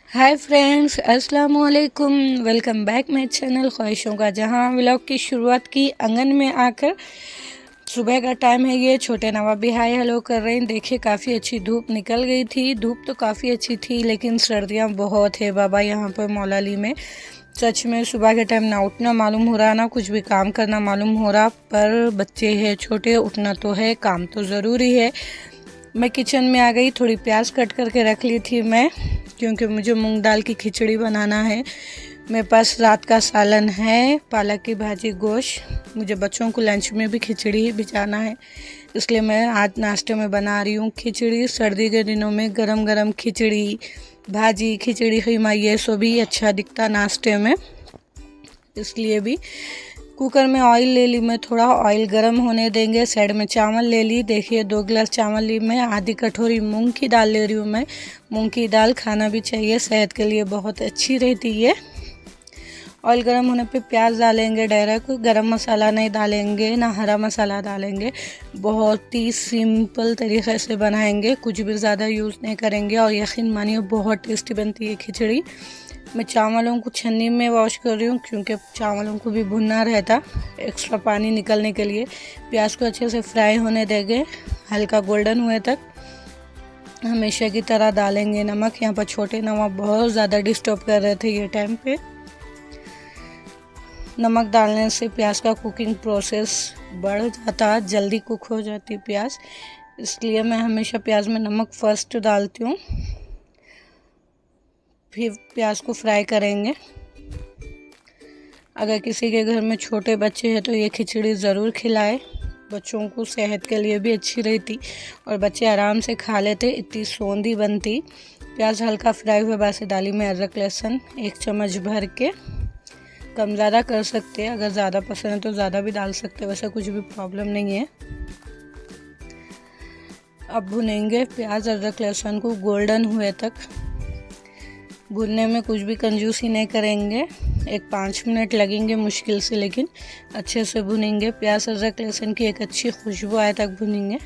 Hi friends, अस्सलाम वालेकुम। Welcome back my channel ख्वाहिशों का जहां। व्लॉग की शुरुआत की आंगन में आकर। सुबह का टाइम है। ये छोटे नवाब भी हाय हेलो कर रहे हैं। देखिए काफ़ी अच्छी धूप निकल गई थी। धूप तो काफ़ी अच्छी थी लेकिन सर्दियां बहुत है बाबा यहाँ पर मौलाली में। सच में सुबह के टाइम ना उठना मालूम हो रहा, ना कुछ भी काम करना मालूम हो रहा। पर बच्चे हैं छोटे, उठना तो है, काम तो ज़रूरी है। मैं किचन में आ गई। थोड़ी प्याज कट करके रख ली थी मैं, क्योंकि मुझे मूंग दाल की खिचड़ी बनाना है। मेरे पास रात का सालन है, पालक की भाजी, गोश्त। मुझे बच्चों को लंच में भी खिचड़ी ही भिजाना है, इसलिए मैं आज नाश्ते में बना रही हूँ खिचड़ी। सर्दी के दिनों में गरम गरम खिचड़ी, भाजी, खिचड़ी, खीमा, ये सब भी अच्छा दिखता नाश्ते में। इसलिए भी कुकर में ऑयल ले ली मैं। थोड़ा ऑयल गरम होने देंगे। साइड में चावल ले ली। देखिए 2 गिलास चावल ली मैं। आधी कटोरी मूंग की दाल ले रही हूँ मैं। मूंग की दाल खाना भी चाहिए, सेहत के लिए बहुत अच्छी रहती है। ऑयल गरम होने पे प्याज डालेंगे डायरेक्ट। गरम मसाला नहीं डालेंगे, ना हरा मसाला डालेंगे। बहुत ही सिंपल तरीके से बनाएंगे, कुछ भी ज़्यादा यूज़ नहीं करेंगे। और यकीन मानिए बहुत टेस्टी बनती है खिचड़ी। मैं चावलों को छन्नी में वॉश कर रही हूँ, क्योंकि चावलों को भी भुनना रहता एक्स्ट्रा पानी निकलने के लिए। प्याज को अच्छे से फ्राई होने देंगे, हल्का गोल्डन हुए तक। हमेशा की तरह डालेंगे नमक। यहाँ पर छोटे नवाब बहुत ज़्यादा डिस्टर्ब कर रहे थे ये टाइम पे। नमक डालने से प्याज का कुकिंग प्रोसेस बढ़ जाता, जल्दी कुक हो जाती प्याज, इसलिए मैं हमेशा प्याज में नमक फर्स्ट डालती हूँ, फिर प्याज को फ्राई करेंगे। अगर किसी के घर में छोटे बच्चे हैं तो ये खिचड़ी ज़रूर खिलाए। बच्चों को सेहत के लिए भी अच्छी रहती और बच्चे आराम से खा लेते, इतनी सौंधी बनती। प्याज हल्का फ्राई हुए बाद से डाली में अदरक लहसुन 1 चम्मच भर के। कम ज़्यादा कर सकते हैं, अगर ज़्यादा पसंद है तो ज़्यादा भी डाल सकते हैं, वैसे कुछ भी प्रॉब्लम नहीं है। अब भुनेंगे प्याज अदरक लहसुन को गोल्डन हुए तक। भुनने में कुछ भी कंजूसी नहीं करेंगे। 5 मिनट लगेंगे मुश्किल से, लेकिन अच्छे से भुनेंगे। प्याज अदरक लहसुन की एक अच्छी खुशबू आए तक भुनेंगे।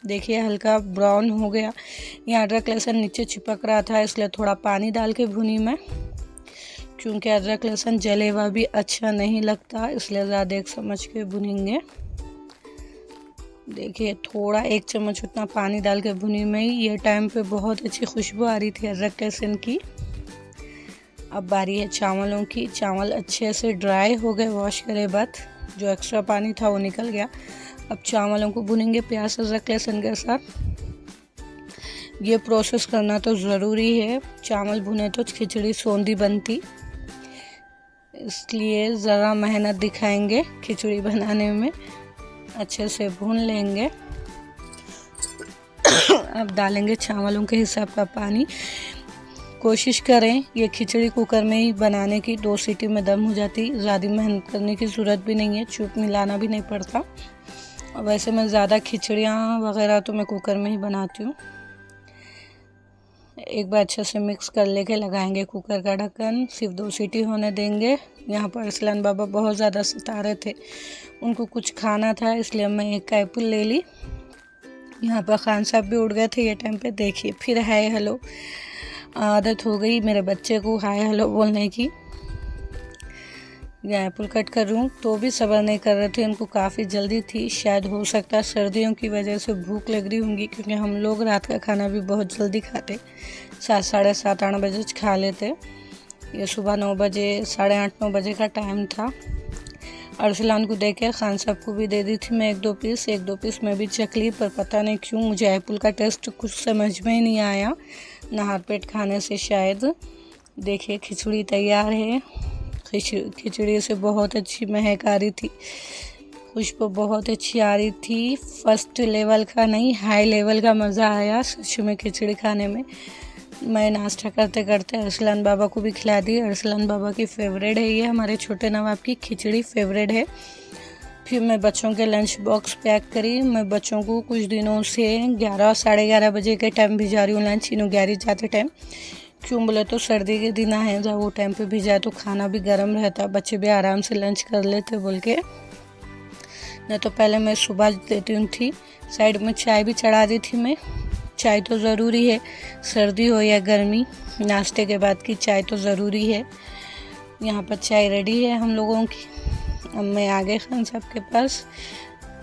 देखिए हल्का ब्राउन हो गया। यहाँ अदरक लहसुन नीचे चिपक रहा था, इसलिए थोड़ा पानी डाल के भुनी मैं, क्योंकि अदरक लहसुन जले हुआ भी अच्छा नहीं लगता, इसलिए ज़्यादा देख समझ के भुनेंगे। देखिए थोड़ा 1 चम्मच उतना पानी डाल के भुनी में ही। ये टाइम पे बहुत अच्छी खुशबू आ रही थी अदरक लहसुन की। अब बारी है चावलों की। चावल अच्छे से ड्राई हो गए वॉश करे बाद, जो एक्स्ट्रा पानी था वो निकल गया। अब चावलों को भुनेंगे प्याज अदरक लहसुन के साथ। ये प्रोसेस करना तो ज़रूरी है, चावल भुने तो खिचड़ी सौंधी बनती, इसलिए ज़रा मेहनत दिखाएंगे खिचड़ी बनाने में। अच्छे से भून लेंगे। अब डालेंगे चावलों के हिसाब का पानी। कोशिश करें ये खिचड़ी कुकर में ही बनाने की, 2 सीटी में दम हो जाती। ज़्यादा मेहनत करने की ज़रूरत भी नहीं है, चूप मिलाना भी नहीं पड़ता। और वैसे मैं ज़्यादा खिचड़ियाँ वगैरह तो मैं कुकर में ही बनाती हूँ। एक बार अच्छे से मिक्स कर लेके लगाएंगे कुकर का ढक्कन। सिर्फ 2 सीटी होने देंगे। यहाँ पर अरसलान बाबा बहुत ज़्यादा सता रहे थे, उनको कुछ खाना था, इसलिए मैं एक एप्पल ले ली। यहाँ पर खान साहब भी उड़ गए थे ये टाइम पे। देखिए फिर हाय हेलो, आदत हो गई मेरे बच्चे को हाय हेलो बोलने की। यहाँ एप्पल कट कर रही हूँ तो भी सब्र नहीं कर रहे थे, उनको काफ़ी जल्दी थी। शायद हो सकता है सर्दियों की वजह से भूख लग रही होंगी, क्योंकि हम लोग रात का खाना भी बहुत जल्दी खाते, 7, साढ़े 7, 8 बजे खा लेते। ये सुबह 9 बजे, साढ़े 8, 9 बजे का टाइम था। अरसलान को देके खान साहब को भी दे दी थी मैं 1-2 पीस मैं भी चख ली। पर पता नहीं क्यों मुझे एप्पल का टेस्ट कुछ समझ में ही नहीं आया, नहर पेट खाने से शायद। देखिए खिचड़ी तैयार है। खिचड़ी से बहुत अच्छी महक आ रही थी, खुशबू बहुत अच्छी आ रही थी। फर्स्ट लेवल का नहीं, हाई लेवल का मज़ा आया सच में खिचड़ी खाने में। मैं नाश्ता करते करते अरसलान बाबा को भी खिला दी। अरसलान बाबा की फेवरेट है ये, हमारे छोटे नवाब की खिचड़ी फेवरेट है। फिर मैं बच्चों के लंच बॉक्स पैक करी। मैं बच्चों को कुछ दिनों से 11, साढ़े 11 बजे के टाइम भिजा रही हूँ लंच। इन्हों 11 जाते टाइम, क्यों बोले तो सर्दी के दिन है, जब वो टाइम पे भिजा तो खाना भी गर्म रहता, बच्चे भी आराम से लंच कर लेते बोल के। नहीं तो पहले मैं सुबह देती हूँ थी। साइड में चाय भी चढ़ा दी थी मैं। चाय तो ज़रूरी है, सर्दी हो या गर्मी, नाश्ते के बाद की चाय तो ज़रूरी है। यहाँ पर चाय रेडी है हम लोगों की। अब मैं आ गए खान साहब के पास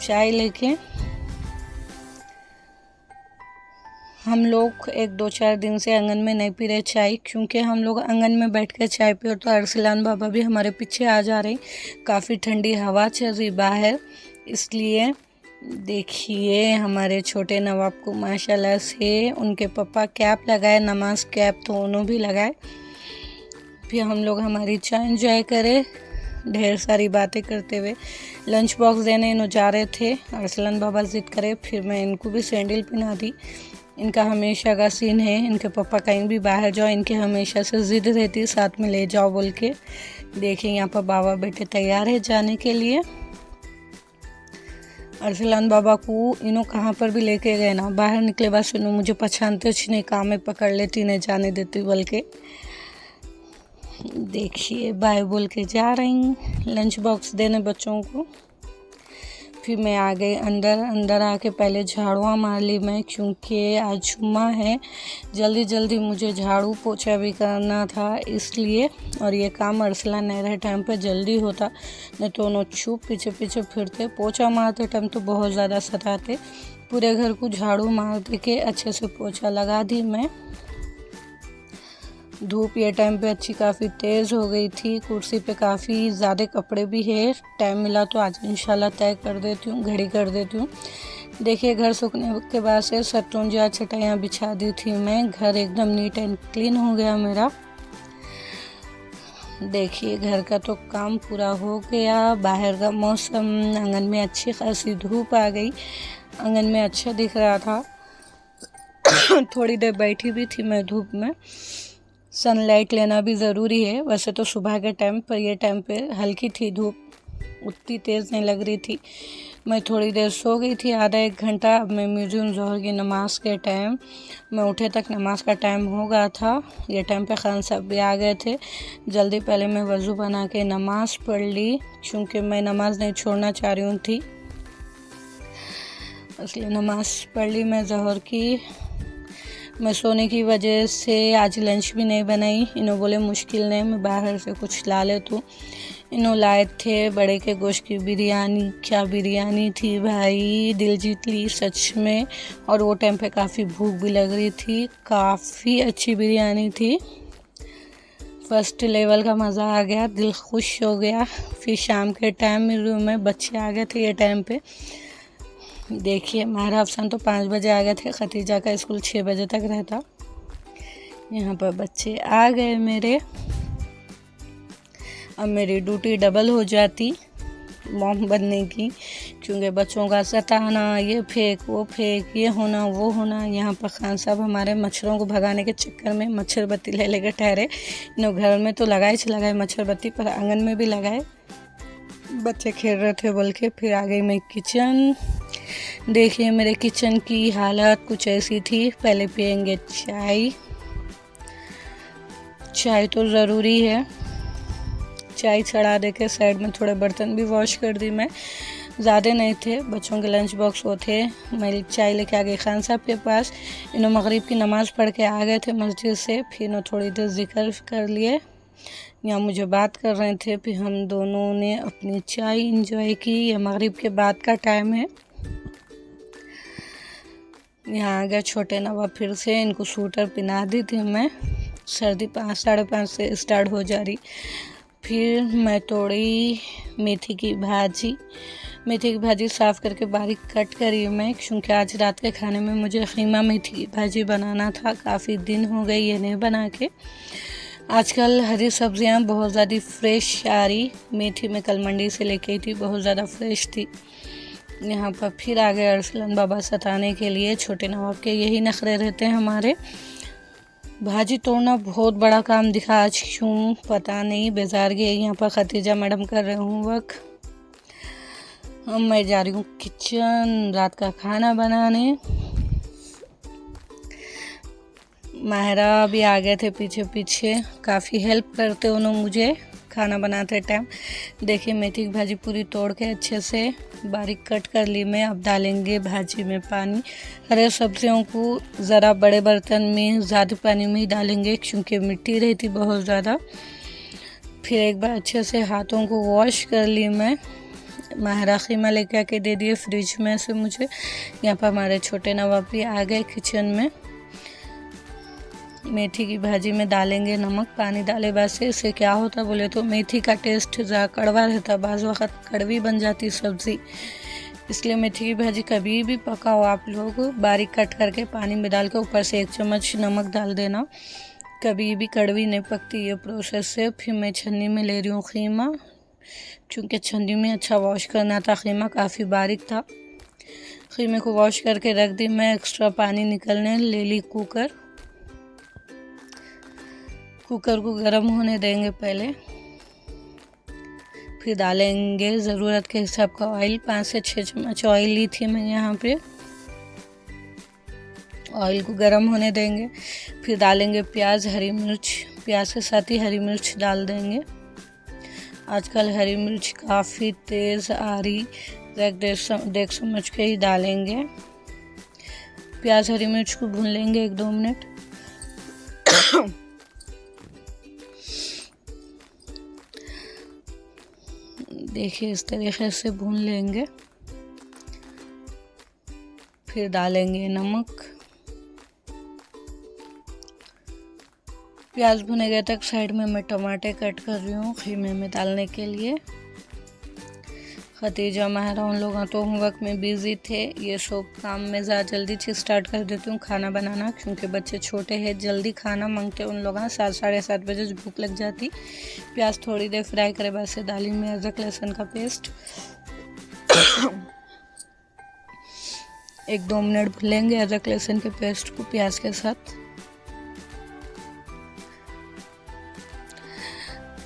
चाय लेके। हम लोग 1-2-4 दिन से आंगन में नहीं पी रहे चाय, क्योंकि हम लोग आंगन में बैठ कर चाय पिए तो अरसलान बाबा भी हमारे पीछे आ जा रहे। काफ़ी ठंडी हवा चल रही बाहर, इसलिए देखिए हमारे छोटे नवाब को माशाल्लाह से उनके पापा कैप लगाए, नमाज कैप तो उन्होंने भी लगाए। फिर हम लोग हमारी चाय एंजॉय करें, ढेर सारी बातें करते हुए। लंच बॉक्स देने इन्हों जा रहे थे, अरसलान बाबा ज़िद करे, फिर मैं इनको भी सैंडल पहना दी। इनका हमेशा का सीन है, इनके पापा कहीं भी बाहर जाओ इनके हमेशा से ज़िद रहती साथ में ले जाओ बोल के। देखिए यहाँ पर बाबा बेटे तैयार है जाने के लिए। अरसलान बाबा को इन्हों कहाँ पर भी लेके गए ना, बाहर निकले बस इन्हों मुझे पहचानते नहीं, काम में पकड़ लेती नहीं जाने देती बोल के। देखिए बाय बोल के जा रही लंच बॉक्स देने बच्चों को। फिर मैं आ गई अंदर आके पहले झाड़ुआ मार ली मैं, क्योंकि आज जुम्मा है, जल्दी जल्दी मुझे झाड़ू पोछा भी करना था इसलिए। और ये काम अरसलान नहीं रहे टाइम पे जल्दी होता, नहीं तो उन्होंने चुप पीछे पीछे फिरते। पोछा मारते टाइम तो बहुत ज़्यादा सताते। पूरे घर को झाड़ू मार दे के अच्छे से पोछा लगा दी मैं। धूप ये टाइम पे अच्छी काफ़ी तेज़ हो गई थी। कुर्सी पे काफ़ी ज़्यादा कपड़े भी है, टाइम मिला तो आज इंशाल्लाह तय कर देती हूँ, घड़ी कर देती हूँ। देखिए घर सूखने के बाद से सतरंजा चटाइयाँ बिछा दी थी मैं, घर एकदम नीट एंड क्लीन हो गया मेरा। देखिए घर का तो काम पूरा हो गया। बाहर का मौसम, आंगन में अच्छी खासी धूप आ गई, आंगन में अच्छा दिख रहा था। थोड़ी देर बैठी भी थी मैं धूप में, सनलाइट लेना भी ज़रूरी है। वैसे तो सुबह के टाइम पर, ये टाइम पे हल्की थी धूप, उतनी तेज़ नहीं लग रही थी। मैं थोड़ी देर सो गई थी, आधा 1 घंटा। अब मैं म्यूजियम जोहर की नमाज के टाइम, मैं उठे तक नमाज का टाइम हो गया था। ये टाइम पे खान साहब भी आ गए थे। जल्दी पहले मैं वज़ू बना के नमाज़ पढ़ ली, क्योंकि मैं नमाज़ नहीं छोड़ना चाह रही थी, इसलिए नमाज़ पढ़ ली मैं जोहर की। मैं सोने की वजह से आज लंच भी नहीं बनाई। इन्हों बोले मुश्किल नहीं, मैं बाहर से कुछ ला ले तो। इन्हों लाए थे बड़े के गोश्त की बिरयानी। क्या बिरयानी थी भाई, दिल जीत ली सच में। और वो टाइम पे काफ़ी भूख भी लग रही थी, काफ़ी अच्छी बिरयानी थी। फर्स्ट लेवल का मज़ा आ गया, दिल खुश हो गया। फिर शाम के टाइम मेरे रूम में बच्चे आ गए थे ये टाइम पे। देखिए मारा अफसान तो 5 बजे आ गए थे, खतीजा का स्कूल 6 बजे तक रहता। यहाँ पर बच्चे आ गए मेरे। अब मेरी ड्यूटी डबल हो जाती मॉम बनने की, क्योंकि बच्चों का सताना, ये फेंक वो फेंक, ये होना वो होना। यहाँ पर खान साहब हमारे मच्छरों को भगाने के चक्कर में मच्छर बत्ती ले लेकर ठहरे। इन घर में तो लगाए मच्छर बत्ती, पर आंगन में भी लगाए, बच्चे खेल रहे थे बोल के। फिर आ गई मैं किचन। देखिए मेरे किचन की हालत कुछ ऐसी थी। पहले पियेंगे चाय, चाय तो ज़रूरी है। चाय चढ़ा दे के साइड में थोड़े बर्तन भी वॉश कर दी मैं, ज़्यादा नहीं थे, बच्चों के लंच बॉक्स वो थे। मैं चाय लेके आ गई खान साहब के पास। इन्हों मगरिब की नमाज़ पढ़ के आ गए थे मस्जिद से। फिर इन्हों थोड़ी देर जिक्र कर लिए, यहाँ मुझे बात कर रहे थे। फिर हम दोनों ने अपनी चाय इंजॉय की। ये मगरिब के बाद का टाइम है। यहाँ आ गया छोटे नवाब फिर से, इनको स्वेटर पहना दी थी मैं, सर्दी 5 साढ़े 5 से स्टार्ट हो जा रही। फिर मैं तोड़ी मेथी की भाजी साफ़ करके बारीक कट करी मैं, क्योंकि आज रात के खाने में मुझे कीमा मेथी की भाजी बनाना था। काफ़ी दिन हो गई ये नहीं बना के। आजकल हरी सब्जियां बहुत ज़्यादा फ्रेश आ रही। मेथी में कल मंडी से लेके आई थी, बहुत ज़्यादा फ्रेश थी। यहाँ पर फिर आ गए अरसलान बाबा सताने के लिए। छोटे नवाब के यही नखरे रहते हैं हमारे। भाजी तोड़ना बहुत बड़ा काम दिखा आज, क्यों पता नहीं। बाजार गई, यहाँ पर खतीजा मैडम कर रहे हूँ वर्क। अब मैं जा रही हूँ किचन रात का खाना बनाने। माहिरा भी आ गए थे पीछे पीछे, काफ़ी हेल्प करते उन्होंने मुझे खाना बनाते टाइम। देखिए मेथी की भाजी पूरी तोड़ के अच्छे से बारीक कट कर ली मैं। अब डालेंगे भाजी में पानी। हरे सब्जियों को ज़रा बड़े बर्तन में ज़्यादा पानी में ही डालेंगे क्योंकि मिट्टी रहती बहुत ज़्यादा। फिर एक बार अच्छे से हाथों को वॉश कर ली मैं। माहिरा ख़ीमा लेके आके दे दिए फ्रिज में से मुझे। यहाँ पर हमारे छोटे नवाब भी आ गए किचन में। मेथी की भाजी में डालेंगे नमक। पानी डाले बाद से इससे क्या होता बोले तो मेथी का टेस्ट ज़्यादा कड़वा रहता, बाज़ वक़्त कड़वी बन जाती सब्ज़ी। इसलिए मेथी की भाजी कभी भी पकाओ आप लोग बारीक कट करके पानी में डाल के ऊपर से 1 चम्मच नमक डाल देना, कभी भी कड़वी नहीं पकती ये प्रोसेस से। फिर मैं छन्नी में ले रही हूँ ख़ीमा, क्योंकि छन्नी में अच्छा वॉश करना था। ख़ीमा काफ़ी बारीक था। ख़ीमे को वॉश करके रख दी मैं। एक्स्ट्रा पानी निकलने ले ली कुकर को गर्म होने देंगे पहले। फिर डालेंगे ज़रूरत के हिसाब का ऑयल। 5 से 6 चम्मच ऑयल ली थी मैं यहाँ पे। ऑयल को गर्म होने देंगे। फिर डालेंगे प्याज, हरी मिर्च। प्याज के साथ ही हरी मिर्च डाल देंगे। आजकल हरी मिर्च काफ़ी तेज़ आ रही, देख समझ के ही डालेंगे। प्याज हरी मिर्च को भून लेंगे 1-2 मिनट। देखिए इस तरीके से भून लेंगे। फिर डालेंगे नमक। प्याज भुने गए तक साइड में मैं टमाटर कट कर रही हूँ ख़ीमे में डालने के लिए। खतीजा माहिरा उन लोग तो होमवर्क में बिज़ी थे। ये सब काम में ज़्यादा जल्दी से स्टार्ट कर देती हूँ खाना बनाना, क्योंकि बच्चे छोटे हैं, जल्दी खाना मांगते उन लोग। 7 साढ़े 7 बजे भूख लग जाती। प्याज थोड़ी देर फ्राई करे बाद से डाली में अदरक लहसुन का पेस्ट। 1-2 मिनट भूलेंगे अदरक लहसुन के पेस्ट को प्याज के साथ।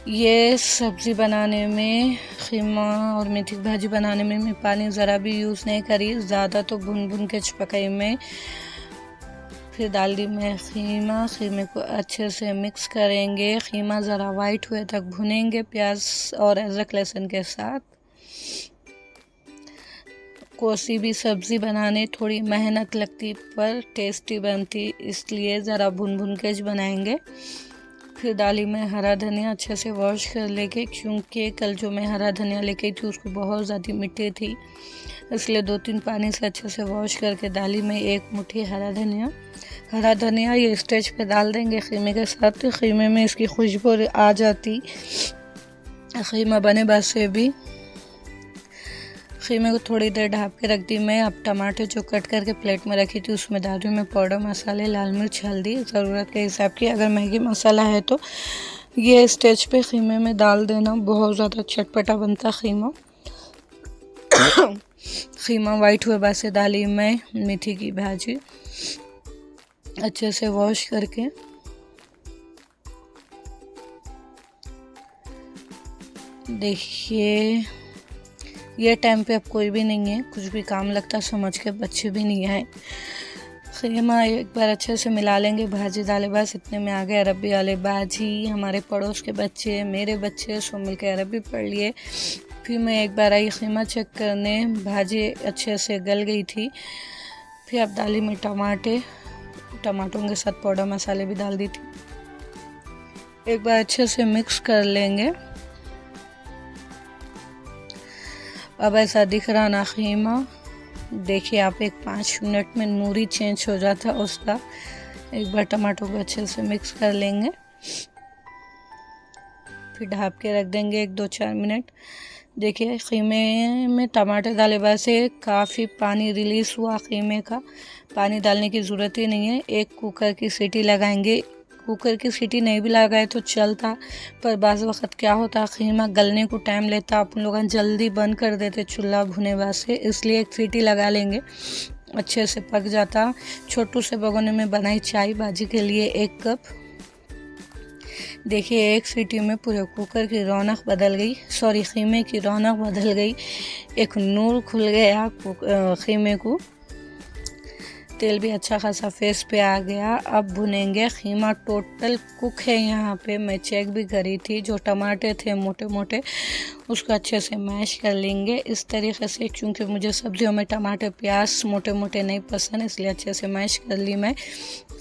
ये सब्ज़ी बनाने में, ख़ीमा और मेथी की भाजी बनाने में मैं पानी ज़रा भी यूज़ नहीं करी, ज़्यादा तो भून के पकाई में। फिर डाल दी मैं ख़ीमे को अच्छे से मिक्स करेंगे। ख़ीमा ज़रा वाइट हुए तक भुनेंगे प्याज और अदरक लहसुन के साथ। कोई भी सब्ज़ी बनाने थोड़ी मेहनत लगती पर टेस्टी बनती, इसलिए ज़रा भुन के बनाएंगे। फिर डाली मैं हरा धनिया, अच्छे से वॉश कर लेके, क्योंकि कल जो मैं हरा धनिया लेके थी उसको बहुत ज़्यादा मिट्टी थी, इसलिए 2-3 पानी से अच्छे से वॉश करके डाली मैं 1 मुट्ठी हरा धनिया ये स्टेज पे डाल देंगे ख़ीमे के साथ। ख़ीमे में इसकी खुशबू आ जाती। ख़ीमा बने बाद से भी ख़ीमे को थोड़ी देर ढाँप के रख दी मैं। अब टमाटर जो कट करके प्लेट में रखी थी उसमें डाल रही हूँ मैं पाउडर मसाले, लाल मिर्च, हल्दी ज़रूरत के हिसाब की। अगर मैगी मसाला है तो ये स्टेज पे ख़ीमे में डाल देना, बहुत ज़्यादा चटपटा बनता ख़ीमा। ख़ीमा वाइट हुए बाद से डाली मैं मेथी की भाजी, अच्छे से वॉश करके। देखिए ये टाइम पे अब कोई भी नहीं है, कुछ भी काम लगता समझ के, बच्चे भी नहीं है। ख़ीमा एक बार अच्छे से मिला लेंगे। भाजी डाले बस इतने में आ गए अरबी वाले बाजी। हमारे पड़ोस के बच्चे, मेरे बच्चे सब मिल के अरबी पढ़ लिए। फिर मैं एक बार आई ख़ीमा चेक करने, भाजी अच्छे से गल गई थी। फिर अब डाली मैं टमाटरों के साथ पाउडर मसाले भी डाल दी थी। एक बार अच्छे से मिक्स कर लेंगे। अब ऐसा दिख रहा ना ख़ीमा, देखिए आप 5 मिनट में नूरी चेंज हो जाता उसका। एक बार टमाटो को अच्छे से मिक्स कर लेंगे, फिर ढक के रख देंगे 1-2-4 मिनट। देखिए ख़ीमे में टमाटर डाले बाद से काफ़ी पानी रिलीज़ हुआ ख़ीमे का। पानी डालने की ज़रूरत ही नहीं है। एक कुकर की सीटी लगाएंगे। कुकर की सीटी नहीं भी लगाए तो चलता, पर बाज़ वक़्त क्या होता ख़ीमा गलने को टाइम लेता, अपन लोग जल्दी बंद कर देते चूल्हा भुने वास्ते, इसलिए एक सीटी लगा लेंगे, अच्छे से पक जाता। छोटू से भगोने में बनाई चाय बाजी के लिए 1 कप। देखिए एक सीटी में पूरे कुकर की रौनक बदल गई, ख़ीमे की रौनक बदल गई। एक नूर खुल गया ख़ीमे को। तेल भी अच्छा खासा फेस पे आ गया। अब भुनेंगे खीमा। टोटल कुक है यहाँ पे, मैं चेक भी करी थी। जो टमाटर थे मोटे मोटे उसको अच्छे से मैश कर लेंगे इस तरीके से, क्योंकि मुझे सब्जियों में टमाटर प्याज मोटे मोटे नहीं पसंद, इसलिए अच्छे से मैश कर ली मैं।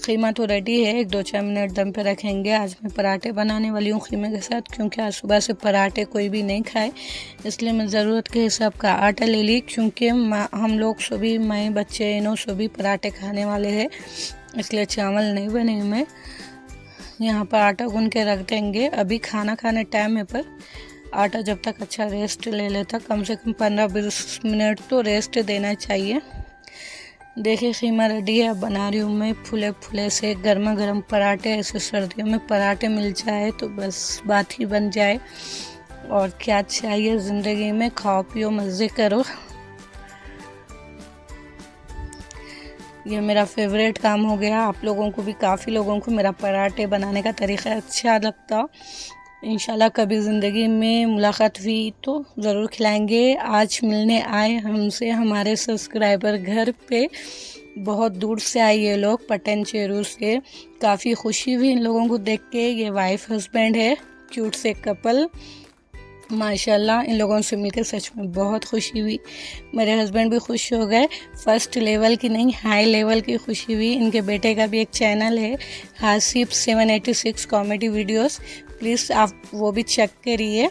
खीमा तो रेडी है, 1-2-4 मिनट दम पे रखेंगे। आज मैं पराठे बनाने वाली हूँ खीमे के साथ, क्योंकि आज सुबह से पराठे कोई भी नहीं खाए, इसलिए मैं ज़रूरत के हिसाब का आटा ले ली, क्योंकि हम लोग सभी, मैं बच्चे इन्हों सभी पराठे खाने वाले हैं, इसलिए चावल नहीं बने। मैं यहाँ पर आटा गूंद के रख देंगे। अभी खाना खाने टाइम है, पर आटा जब तक अच्छा रेस्ट ले लेता, कम से कम 15-20 मिनट तो रेस्ट देना चाहिए। देखिए खीमा रेडी है। अब बना रही हूँ मैं फुले फुले से गर्मा गर्म पराठे। ऐसे सर्दियों में पराठे मिल जाए तो बस बात ही बन जाए। और क्या चाहिए ज़िंदगी में, खाओ पियो मज़े करो। ये मेरा फेवरेट काम हो गया। आप लोगों को भी, काफ़ी लोगों को मेरा पराठे बनाने का तरीका अच्छा लगता। इंशाल्लाह कभी ज़िंदगी में मुलाकात हुई तो ज़रूर खिलाएंगे। आज मिलने आए हमसे हमारे सब्सक्राइबर घर पे, बहुत दूर से आए ये लोग, पटन चेरू से। काफ़ी खुशी हुई इन लोगों को देख के। ये वाइफ हस्बैंड है, क्यूट से कपल, माशाल्लाह। इन लोगों से मिलकर सच में बहुत खुशी हुई। मेरे हस्बैंड भी खुश हो गए। फर्स्ट लेवल की नहीं, हाई लेवल की खुशी हुई। इनके बेटे का भी एक चैनल है, हासिफ 786 कॉमेडी वीडियोस, प्लीज़ आप वो भी चेक करिए।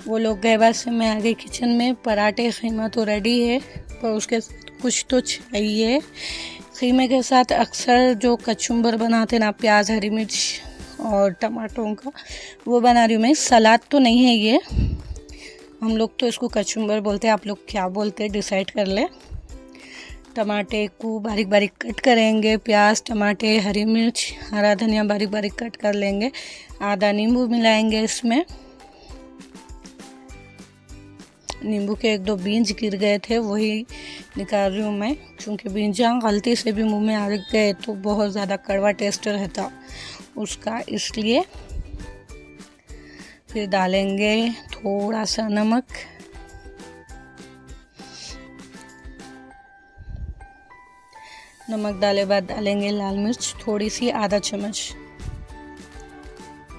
वो लोग गए, बाद से मैं आ गई किचन में। पराठे खीमा तो रेडी है, पर उसके कुछ तो चाहिए। खीमे के साथ अक्सर जो कचुम्बर बनाते ना, प्याज हरी मिर्च और टमाटरों का, वो बना रही हूँ मैं। सलाद तो नहीं है ये, हम लोग तो इसको कचुम्बर बोलते हैं, आप लोग क्या बोलते हैं डिसाइड कर ले। टमाटे को बारीक बारीक कट करेंगे, प्याज टमाटे हरी मिर्च हरा धनिया बारीक बारीक कट कर लेंगे। आधा नींबू मिलाएंगे इसमें। नींबू के 1-2 बीज गिर गए थे, वही निकाल रही हूँ मैं, क्योंकि बीजा गलती से भी मुंह में आ गए तो बहुत ज़्यादा कड़वा टेस्ट रहता उसका, इसलिए। फिर डालेंगे थोड़ा सा नमक, नमक डाले बाद डालेंगे लाल मिर्च थोड़ी सी, आधा चम्मच।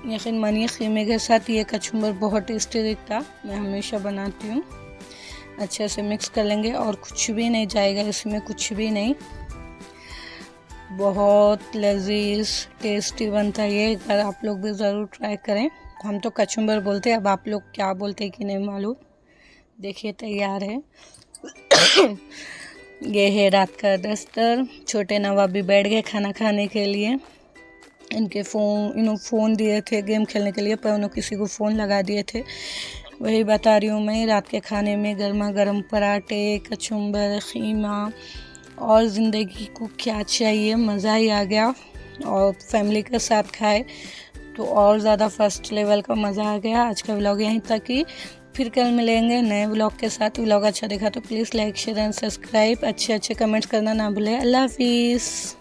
यकीन मानिए खीमे के साथ ये कचुम्बर बहुत टेस्टी दिखता, मैं हमेशा बनाती हूँ। अच्छे से मिक्स कर लेंगे और कुछ भी नहीं जाएगा इसमें, कुछ भी नहीं। बहुत लजीज टेस्टी बनता है ये, अगर आप लोग भी ज़रूर ट्राई करें। हम तो कचुम्बर बोलते हैं, अब आप लोग क्या बोलते हैं कि नहीं मालूम। देखिए तैयार है। ये है रात का दस्तर। छोटे नवाब भी बैठ गए खाना खाने के लिए। इन्होंने फ़ोन दिए थे गेम खेलने के लिए, पर उन्होंने किसी को फ़ोन लगा दिए थे। वही बता रही हूँ मैं, रात के खाने में गर्मा गर्म पराठे, कचुम्बर, खीमा, और ज़िंदगी को क्या चाहिए, मज़ा ही आ गया। और फैमिली के साथ खाए तो और ज़्यादा फर्स्ट लेवल का मज़ा आ गया। आज का व्लॉग यहीं तक ही, फिर कल मिलेंगे नए व्लॉग के साथ। व्लॉग अच्छा दिखा तो please like share and subscribe. अच्छे कमेंट्स करना ना भूलें। अल्लाह हाफिज़।